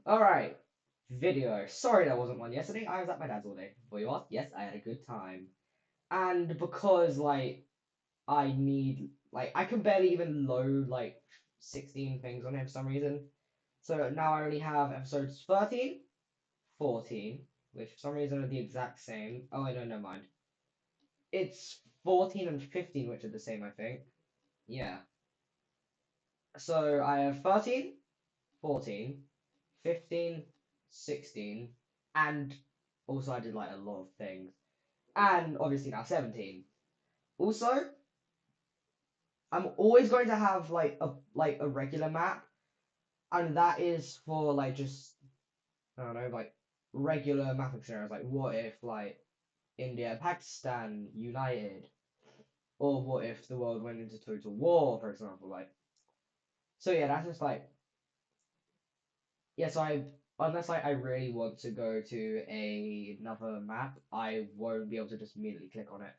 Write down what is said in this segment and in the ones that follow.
Alright. Video. Sorry there wasn't one yesterday. I was at my dad's all day. For you asked? Yes, I had a good time. And because, I need, I can barely even load, 16 things on it for some reason. So now I only have episodes 13, 14, which for some reason are the exact same. Oh, wait, no, never mind. It's 14 and 15, which are the same, I think. Yeah. So I have 13, 14, 15, 16, and also I did like a lot of things. And obviously now 17. Also, I'm always going to have like a regular map, and that is for just I don't know, regular mapping scenarios. Like what if India and Pakistan united? Or what if the world went into total war, for example? So yeah, that's just yeah, so unless I really want to go to another map, I won't be able to just immediately click on it.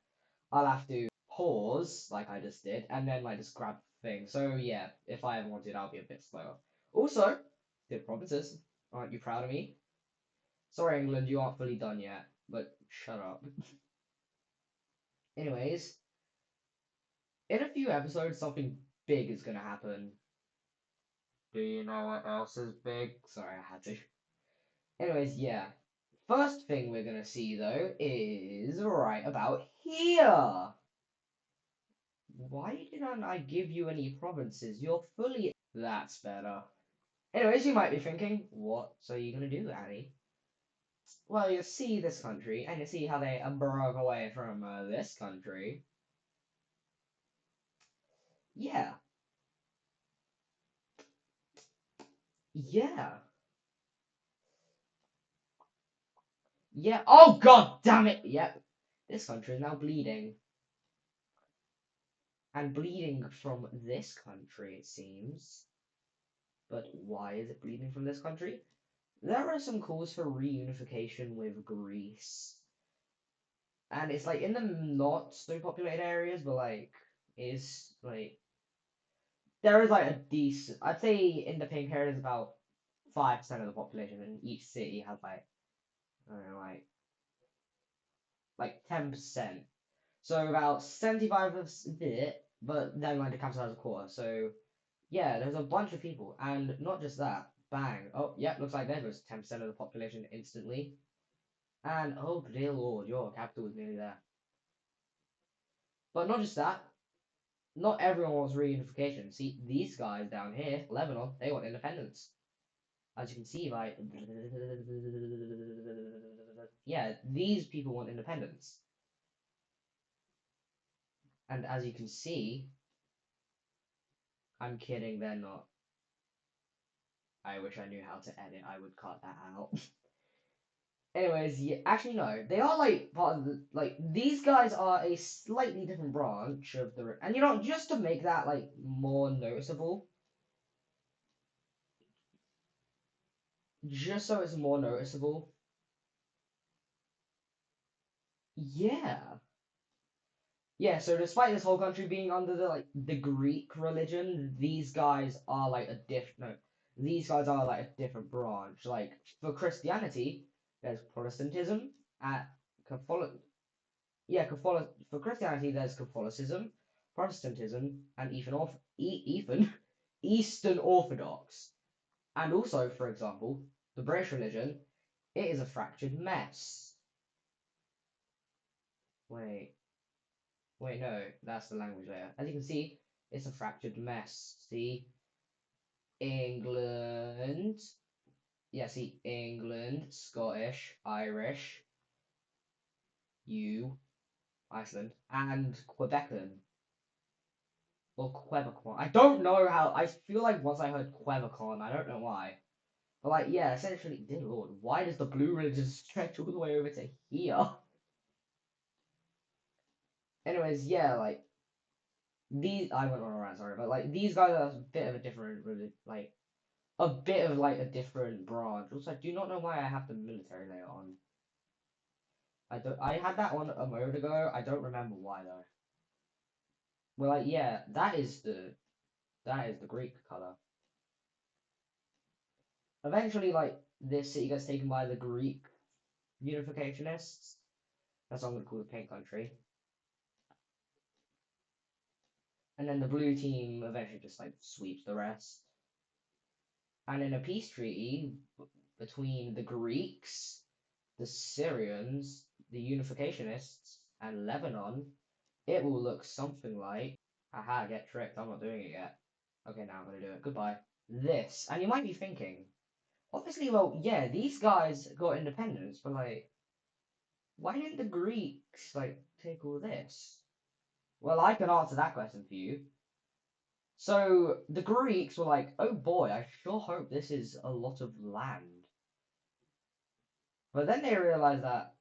I'll have to pause like I just did, and then just grab the thing. So yeah, if I ever wanted, I'll be a bit slower. Also, good provinces. Aren't you proud of me? Sorry, England, you aren't fully done yet, but shut up. Anyways, in a few episodes, something big is gonna happen. Do you know what else is big? Sorry, I had to. Anyways, yeah. First thing we're gonna see though is right about here. Why didn't I give you any provinces? You're fully. That's better. Anyways, you might be thinking, what are you gonna do, Annie? Well, you see this country, and you see how they broke away from this country. Yeah, yeah, yeah. Oh god damn it! Yep, this country is now bleeding. And bleeding from this country, it seems. But why is it bleeding from this country? There are some calls for reunification with Greece. And it's in the not so populated areas, but is there is a decent. I'd say in the pink area is about 5% of the population, and each city has I don't know, like 10%. So about 75 of it, but then the capital has a quarter. So yeah, there's a bunch of people, and not just that. Bang! Oh, yep, looks like there goes 10% of the population instantly. And oh dear lord, your capital is nearly there. But not just that. Not everyone wants reunification. See, these guys down here, Lebanon, they want independence. As you can see, yeah, these people want independence. And as you can see, I'm kidding, they're not. I wish I knew how to edit. I would cut that out. Anyways, yeah, actually no, they are part of the these guys are a slightly different branch of the and just to make that more noticeable, just so it's more noticeable. Yeah. Yeah, so despite this whole country being under the Greek religion, these guys are a different no, these guys are a different branch. Like for Christianity, there's Protestantism at Catholic. Yeah, Catholic for Christianity there's Catholicism, Protestantism, and even Eastern Orthodox. And also, for example, the British religion, it is a fractured mess. Wait. Wait, no, that's the language layer. As you can see, it's a fractured mess. See, England. Yeah, see, England, Scottish, Irish, you, Iceland, and Quebecan. Or Quebecon. I don't know how. I feel like once I heard Quebecon, I don't know why. But yeah, essentially, dear lord, why does the blue ridge just stretch all the way over to here? Anyways, yeah, these. I went on a rant, sorry, but these guys are a bit of a different, a bit of a different branch. Also, I do not know why I have the military layer on. I don't. I had that on a moment ago. I don't remember why though. Well, yeah, that is the Greek color. Eventually, like, this city gets taken by the Greek unificationists. That's what I'm gonna call the pink country. And then the blue team eventually just like sweeps the rest. And in a peace treaty between the Greeks, the Syrians, the unificationists, and Lebanon, it will look something like, haha, get tricked, I'm not doing it yet. Okay, now I'm gonna do it. Goodbye. This. And you might be thinking, obviously, well, yeah, these guys got independence, but like, why didn't the Greeks like take all this? Well, I can answer that question for you. So the Greeks were like, oh boy, I sure hope this is a lot of land. But then they realized that,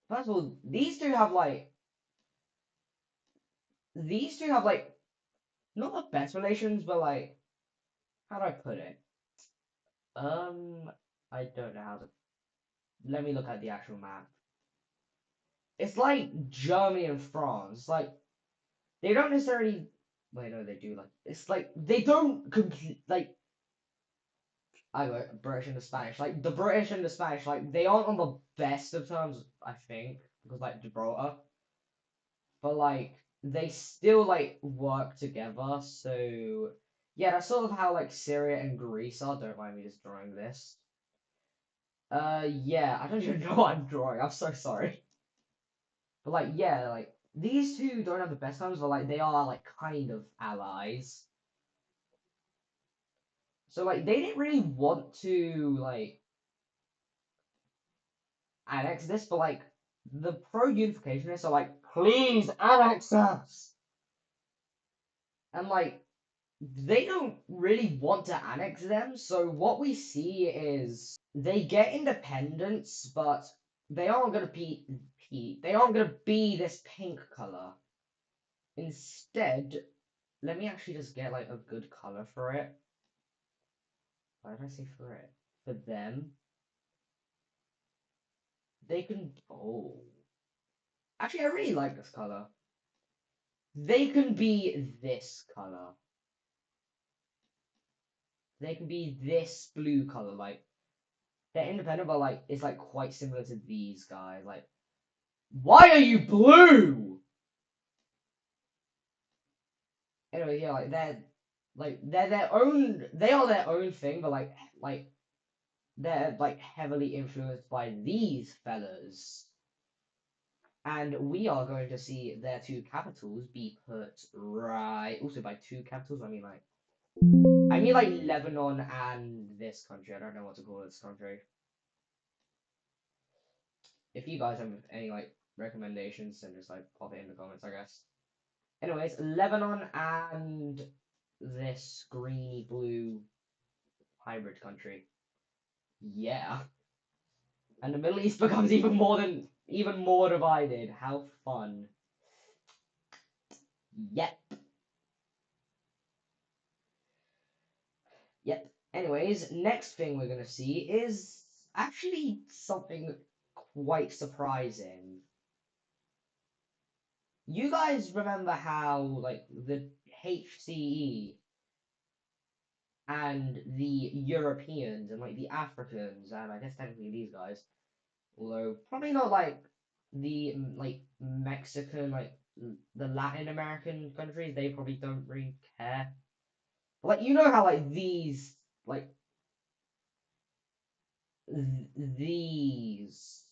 first of all, these two have like not the best relations, but like, how do I put it? I don't know how to. Let me look at the actual map. It's like Germany and France. Like they don't necessarily. Wait, no, they do. Like it's like they don't complete like. I got British and the Spanish. Like the British and the Spanish, like they aren't on the best of terms, I think, because like Gibraltar, but like they still like work together. So yeah, that's sort of how like Syria and Greece are. Don't mind me just drawing this. Yeah, I don't even know what I'm drawing. I'm so sorry. But like, yeah, like these two don't have the best times, but like they are like kind of allies. So like they didn't really want to like annex this, but like the pro-unificationists are like, please annex us, and like they don't really want to annex them. So what we see is they get independence, but they aren't gonna they aren't gonna be this pink color. Instead, let me actually just get like a good color for it. Why did I say for it? For them, they can. Oh, actually, I really like this color. They can be this color. They can be this blue color. Like they're independent, but like it's like quite similar to these guys. Like, why are you blue? Anyway, yeah, like they're their own. They are their own thing, but like they're like heavily influenced by these fellas. And we are going to see their two capitals be put right. Also, by two capitals, I mean like Lebanon and this country. I don't know what to call this country. If you guys have any like recommendations, then just like pop it in the comments, I guess. Anyways, Lebanon and this greeny blue hybrid country. Yeah. And the Middle East becomes even more divided. How fun. Yep. Yep. Anyways, next thing we're gonna see is actually something quite surprising. You guys remember how like the HCE and the Europeans and like the Africans and I guess technically these guys, although probably not like the like Mexican the Latin American countries, they probably don't really care. But, like you know how like like these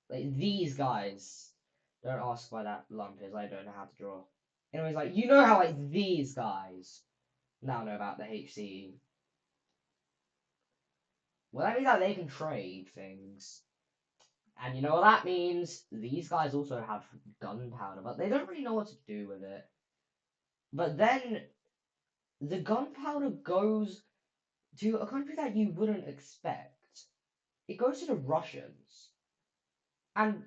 these guys, don't ask why that lump is. I don't know how to draw. Anyways, like you know how like these guys now know about the HC. Well, that means that they can trade things, and you know what that means. These guys also have gunpowder, but they don't really know what to do with it. But then the gunpowder goes to a country that you wouldn't expect. It goes to the Russians, and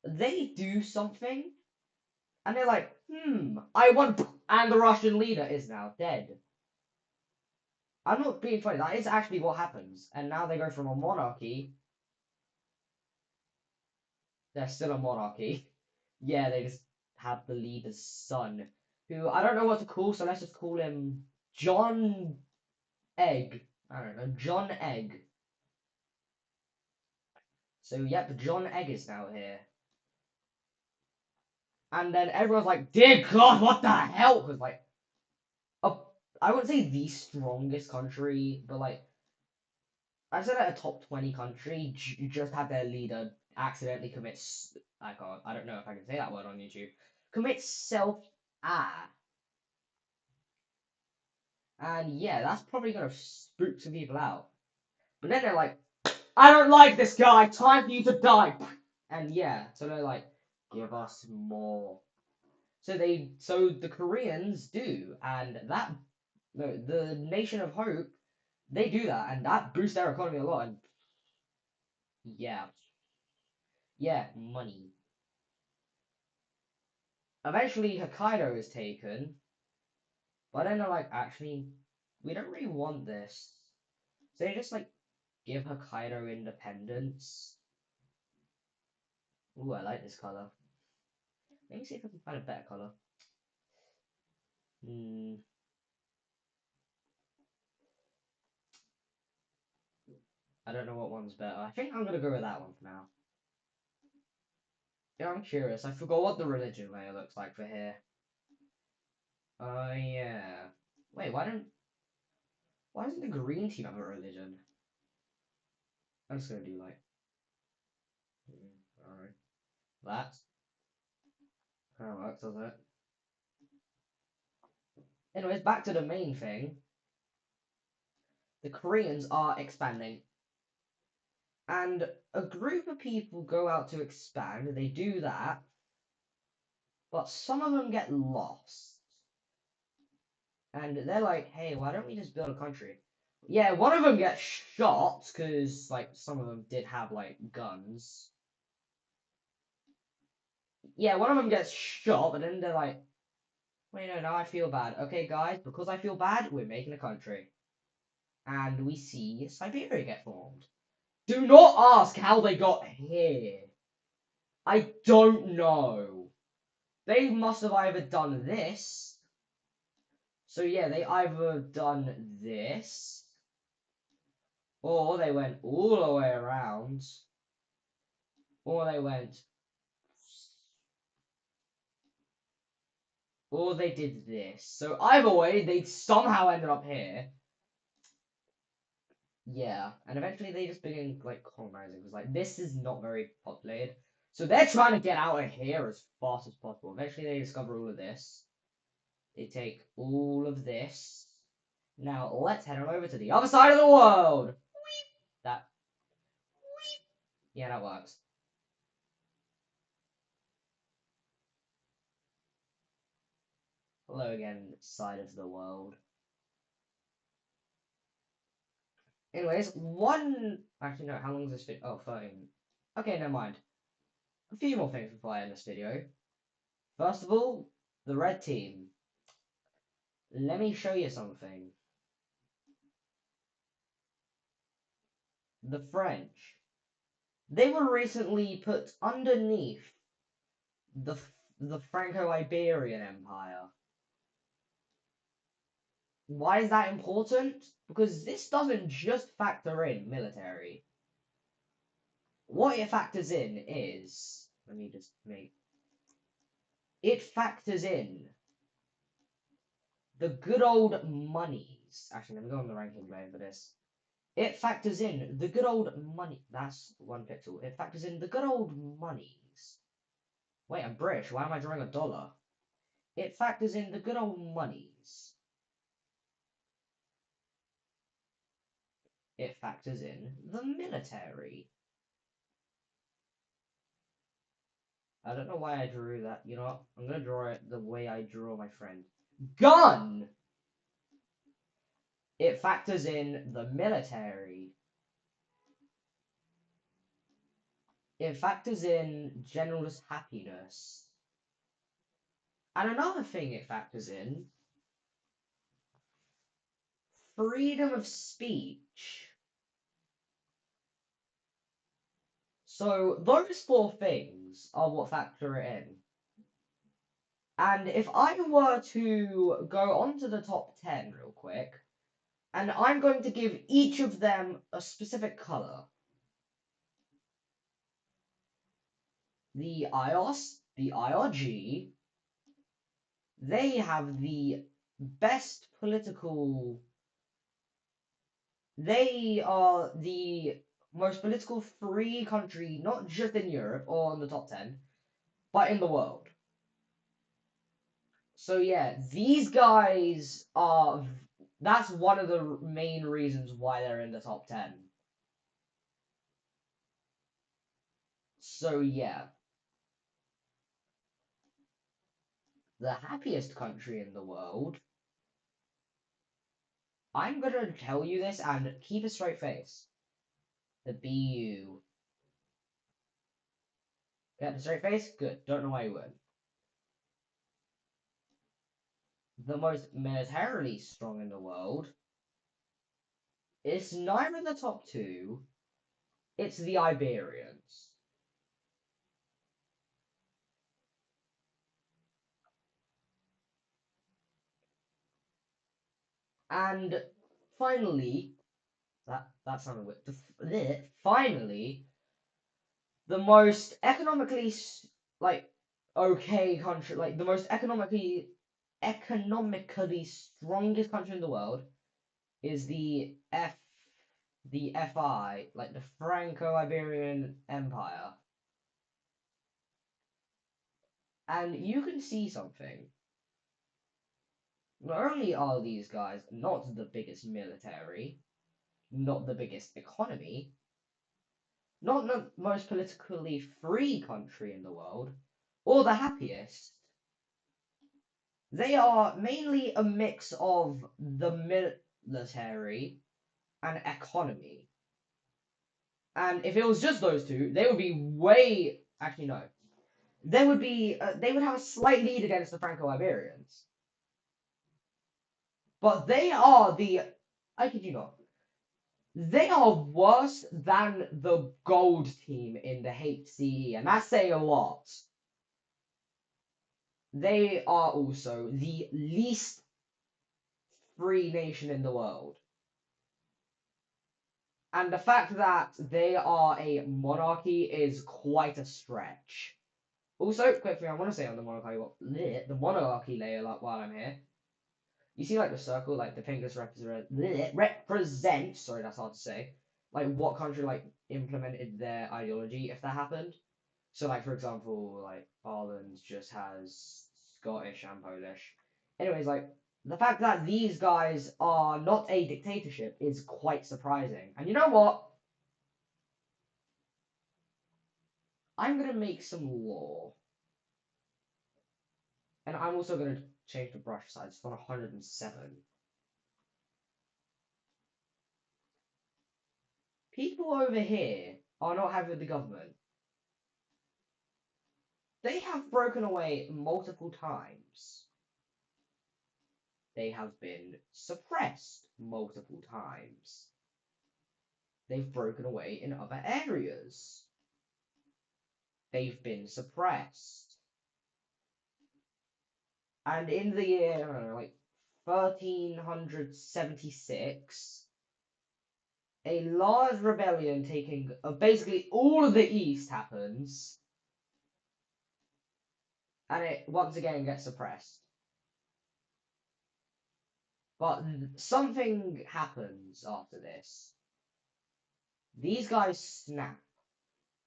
they do something and they're like, I want, and the Russian leader is now dead. I'm not being funny. That is actually what happens. And now they go from a monarchy. They're still a monarchy. Yeah, they just have the leader's son, who I don't know what to call, so let's just call him John Egg. I don't know, John Egg. So yep, John Egg is now here. And then everyone's like, dear God, what the hell? Because like, I wouldn't say the strongest country, but like, I said at a top 20 country, you just had their leader accidentally commit. I don't know if I can say that word on YouTube. Commit self-ah. And yeah, that's probably gonna spook some people out. But then they're like, I don't like this guy. Time for you to die. And yeah, so they're like, give us more. So the Koreans do, and that the Nation of Hope, they do that, and that boosts their economy a lot. And yeah, yeah, money. Eventually, Hokkaido is taken, but then they're like, actually, we don't really want this. So they just like give Hokkaido independence. Ooh, I like this color. Let me see if I can find a better color. I don't know what one's better. I think I'm gonna go with that one for now. Yeah, I'm curious. I forgot what the religion layer looks like for here. Oh yeah. Wait, why doesn't the green team have a religion? I'm just gonna do like alright. That kind of works, doesn't it? Anyways, back to the main thing. The Koreans are expanding. And a group of people go out to expand, they do that, but some of them get lost. And they're like, hey, why don't we just build a country? Yeah, one of them gets shot because, like, some of them did have, like, guns. Yeah, one of them gets shot, but then they're like, wait, no, now I feel bad. Okay, guys, because I feel bad, we're making a country. And we see Siberia get formed. Do not ask how they got here. I don't know. They must have either done this. So yeah, they either done this, or they went all the way around, or they went, or they did this. So either way, they somehow ended up here. Yeah, and eventually they just began like colonizing because like this is not very populated. So they're trying to get out of here as fast as possible. Eventually they discover all of this. They take all of this. Now let's head on over to the other side of the world. That yeah, that works. Hello again, side of the world. Anyways, actually no, how long is this video? Oh, 13. Okay, never mind. A few more things before I end this video. First of all, the red team. Let me show you something. The French. They were recently put underneath the the Franco-Iberian Empire. Why is that important? Because this doesn't just factor in military. What it factors in is, let me just make, it factors in the good old monies. Actually, let me go on the ranking layer for this. It factors in the good old money. That's 1 pixel. It factors in the good old monies. Wait, I'm British. Why am I drawing a dollar? It factors in the good old monies. It factors in the military. I don't know why I drew that. You know what? I'm gonna draw it the way I draw my friend. Gun! It factors in the military. It factors in general happiness. And another thing it factors in, freedom of speech. So those four things are what factor it in. And if I were to go on to the top 10 real quick, and I'm going to give each of them a specific color. The IOS, the IRG, they have the best political. They are the most political free country, not just in Europe or in the top 10, but in the world. So yeah, these guys are. That's one of the main reasons why they're in the top 10. So yeah, the happiest country in the world. I'm gonna tell you this and keep a straight face. The BU. Get a straight face? Good. Don't know why you would. The most militarily strong in the world. It's neither the top two. It's the Iberians. And finally, that sounded weird. Finally, the most economically like okay country, like the most economically strongest country in the world is the FI, like the Franco-Iberian Empire. And you can see something. Not only are these guys not the biggest military, not the biggest economy, not the most politically free country in the world, or the happiest, they are mainly a mix of the military and economy. And if it was just those two, they would be way. Actually, no. They would have a slight lead against the Franco-Iberians. But they are the. I kid you not. They are worse than the gold team in the HCE, and that's saying a lot. They are also the least free nation in the world. And the fact that they are a monarchy is quite a stretch. Also, quickly, I want to say on the monarchy layer, like while I'm here, you see like the circle, like the fingers represent. Sorry, that's hard to say. Like what country like implemented their ideology if that happened. So like for example, like Ireland just has Scottish and Polish. Anyways, like the fact that these guys are not a dictatorship is quite surprising. And you know what? I'm gonna make some law. And I'm also gonna change the brush size from 107. People over here are not happy with the government. They have broken away multiple times. They have been suppressed multiple times. They've broken away in other areas. They've been suppressed. And in the year, I don't know, like 1376, a large rebellion taking basically all of the East happens, and it once again gets suppressed. But something happens after this. These guys snap.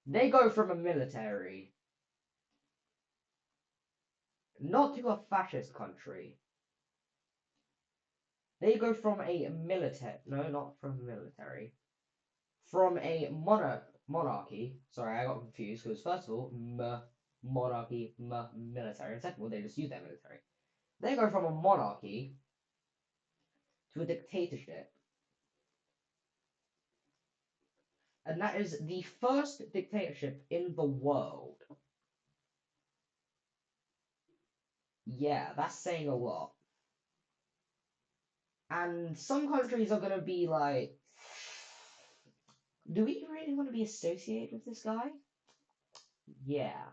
They go from a military, not to a fascist country. They go from a military, no, not from military, from a monarchy. Sorry, I got confused because first of all, monarchy, military, and second of all, they just use their military. They go from a monarchy to a dictatorship, and that is the first dictatorship in the world. Yeah, that's saying a lot. And some countries are gonna be like, do we really want to be associated with this guy? Yeah.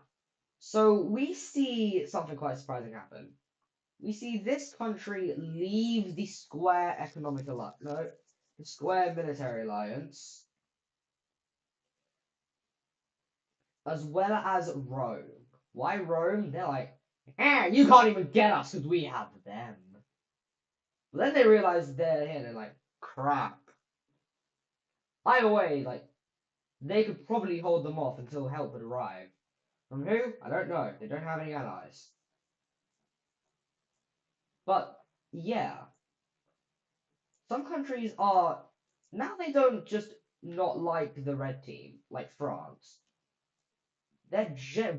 So we see something quite surprising happen. We see this country leave the Square Economic Alliance, no, the Square Military Alliance, as well as Rome. Why Rome? They're like, you can't even get us because we have them. But then they realize they're here and they're like, crap. Either way, like, they could probably hold them off until help had arrived. From who? I don't know. They don't have any allies. But, yeah. Some countries are... Now they don't just not like the red team, like France. They're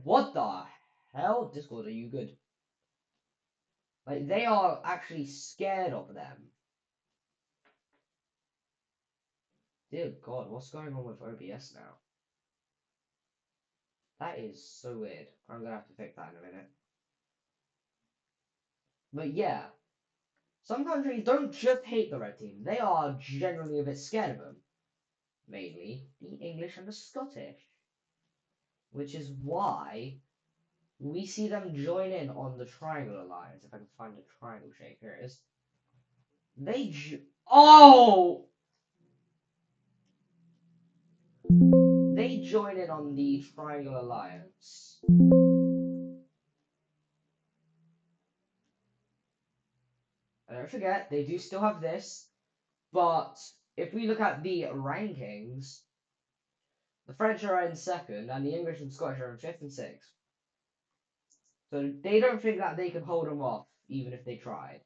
what the hell? Discord, are you good? Like, they are actually scared of them. Dear God, what's going on with OBS now? That is so weird. I'm gonna have to fix that in a minute. But yeah, some countries don't just hate the red team, they are generally a bit scared of them. Mainly the English and the Scottish. Which is why we see them join in on the Triangle Alliance. If I can find a triangle shape, here it is. Oh! They join in on the Triangle Alliance. And don't forget, they do still have this, but if we look at the rankings, the French are in second, and the English and Scottish are in fifth and sixth. So they don't think that they can hold them off, even if they tried.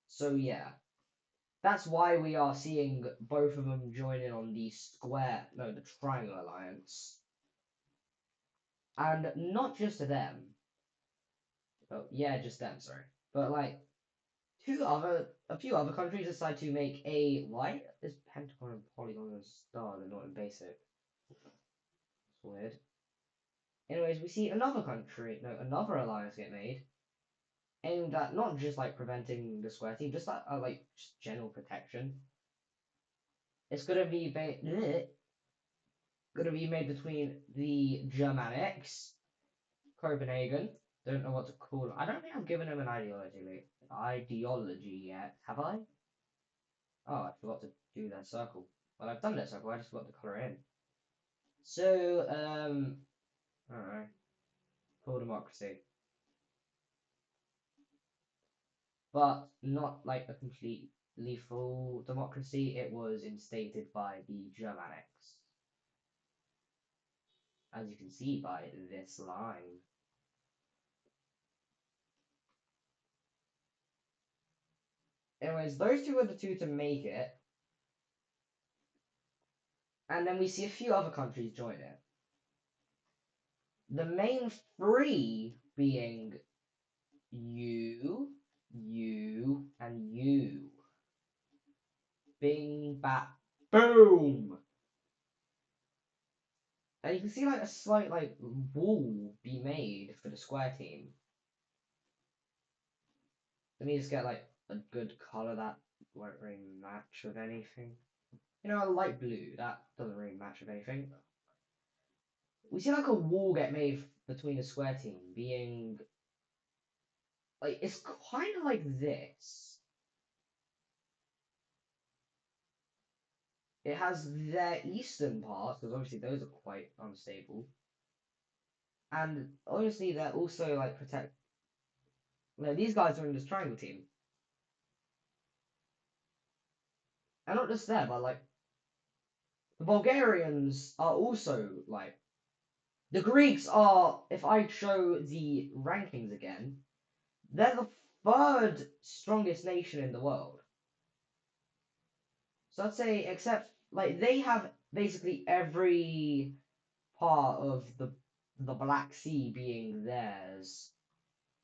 So yeah, that's why we are seeing both of them join in on the the Triangle Alliance. And not just to them. Oh, yeah, just them, sorry. But like, a few other countries decide to make why is pentagon and polygon and star, they're not in basic? It's weird. Anyways, we see another alliance get made, aimed at not just like preventing the square team, just like just general protection. It's gonna be made between the Germanics, Copenhagen. Don't know what to call them. I don't think I've given them an ideology yet, have I? Oh, I forgot to do their circle. Well, I've done their circle. I just forgot to color in. So, I don't know. Full democracy, but not like a completely full democracy. It was instated by the Germanics, as you can see by this line. Anyways, those two are the two to make it. And then we see a few other countries join it. The main three being you, and you. Bing, bat, boom! And you can see like a slight like wall be made for the square team. Let me just get like a good color that won't really match with anything. You know, a light blue, that doesn't really match with anything. We see like a wall get made between the square team, being like it's kind of like this. It has their eastern parts, because obviously those are quite unstable. And obviously they're also like protect. No, these guys are in this triangle team. And not just there, but like the Bulgarians are also like the Greeks are, if I show the rankings again, they're the third strongest nation in the world. So I'd say, except like they have basically every part of the Black Sea being theirs.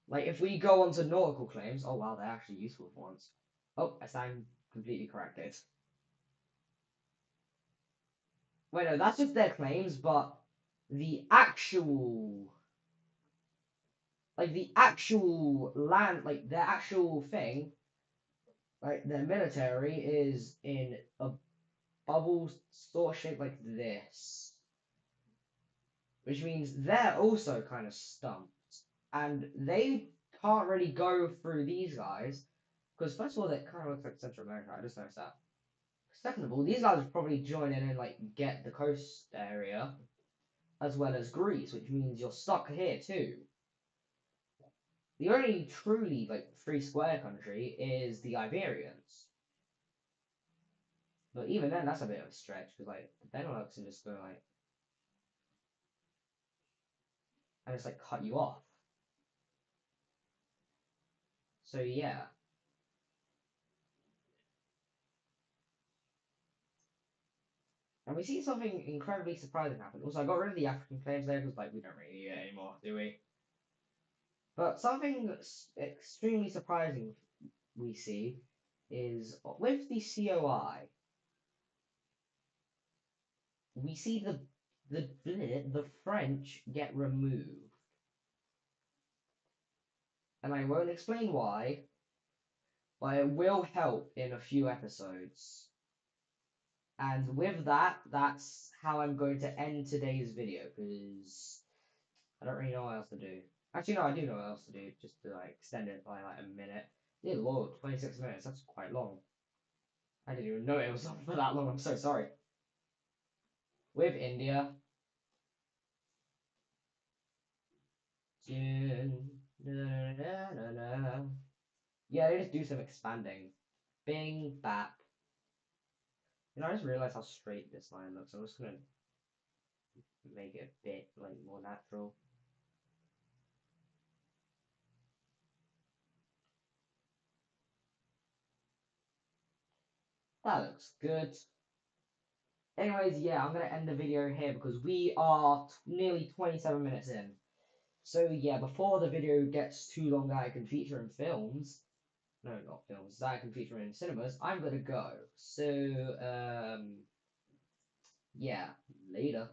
Like if we go on to nautical claims, oh wow, they're actually useful for once. Oh, I stand completely corrected. Wait, no, that's just their claims, but the actual, like the actual land, like their actual thing, like their military is in a bubble sort of shape like this. which means they're also kind of stumped. And they can't really go through these guys, because first of all, they kind of look like Central America. I just noticed that. Second of all, these guys would probably join in and like get the coast area as well as Greece, which means you're stuck here too. The only truly like free square country is the Iberians. But even then, that's a bit of a stretch because like the Benelux are just going like and just like cut you off. So yeah. And we see something incredibly surprising happen. Also, I got rid of the African claims there because like we don't really need it anymore, do we? But something extremely surprising we see is with the COI, we see the French get removed, and I won't explain why, but it will help in a few episodes. And with that, that's how I'm going to end today's video because I don't really know what else to do. Actually, no, I do know what else to do, just to like extend it by like a minute. Dear Lord, 26 minutes, that's quite long. I didn't even know it was on for that long, I'm so sorry. With India. Yeah, they just do some expanding. Bing, bap. You know, I just realized how straight this line looks. I'm just gonna make it a bit like more natural. That looks good. Anyways, yeah, I'm gonna end the video here because we are nearly 27 minutes in. So yeah, before the video gets too long that I can feature in films, no, not films, that I can feature in cinemas, I'm gonna go. So, yeah, later.